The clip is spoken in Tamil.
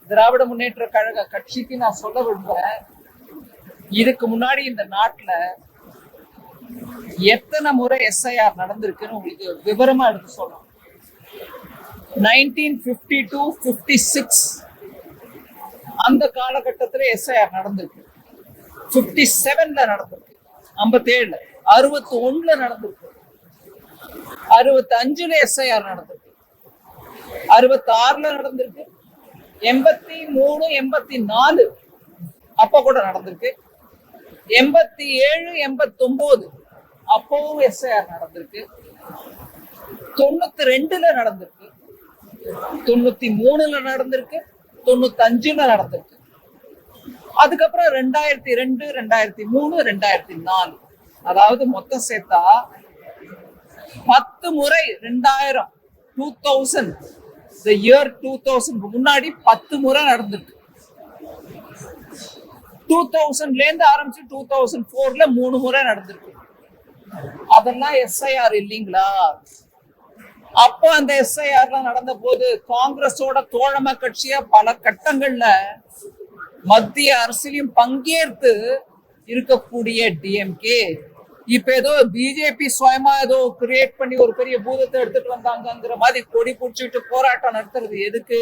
திராவிட முன்னேற்ற கழக கட்சிக்கு நான் சொல்ல விரும்புறேன், இதுக்கு முன்னாடி இந்த நாட்டுல எத்தனை முறை எஸ்ஐஆர் நடந்திருக்குன்னு உங்களுக்கு விவரமா எடுத்து சொல்லணும். 1952-56 அந்த காலகட்டத்துல எஸ்ஐஆர் நடந்திருக்கு, 57ல நடந்திருக்கு, 57ல, 61ல நடந்திருக்கு, 65ல எஸ்ஐஆர் நடந்திருக்கு, 66ல நடந்திருக்கு, 83, 84 அப்ப கூட நடந்திருக்கு, 87, 89 அப்பவும் எஸ்ஐஆர் நடந்திருக்கு, 92ல நடந்திருக்கு, 93ல நடந்திருக்கு, 95ல நடந்திருக்கு. அதுக்கப்புறம் 2002, 2003, 2004 அதாவது மொத்தம் சேர்த்தா 10 முறை 2000 the year 2000 முன்னாடி 10 முறை நடந்திருக்கு. 2000ல இருந்து ஆரம்பிச்சு 2004ல 3 முறை நடந்திருக்கு. அதெல்லாம் எஸ்ஐஆர் இல்லைங்களா? அப்ப அந்த எஸ்ஐஆர்லாம் நடந்த போது காங்கிரஸோட தோழமை கட்சியா பல கட்டங்கள்ல மத்திய அரசியலையும் பங்கேற்று இருக்கக்கூடிய டிஎம்கே இப்ப ஏதோ பிஜேபி சுயமா ஏதோ கிரியேட் பண்ணி ஒரு பெரிய பூதத்தை எடுத்துட்டு வந்தாங்கிற மாதிரி கொடி பிடிச்சிட்டு போராட்டம் நடத்துறது எதுக்கு?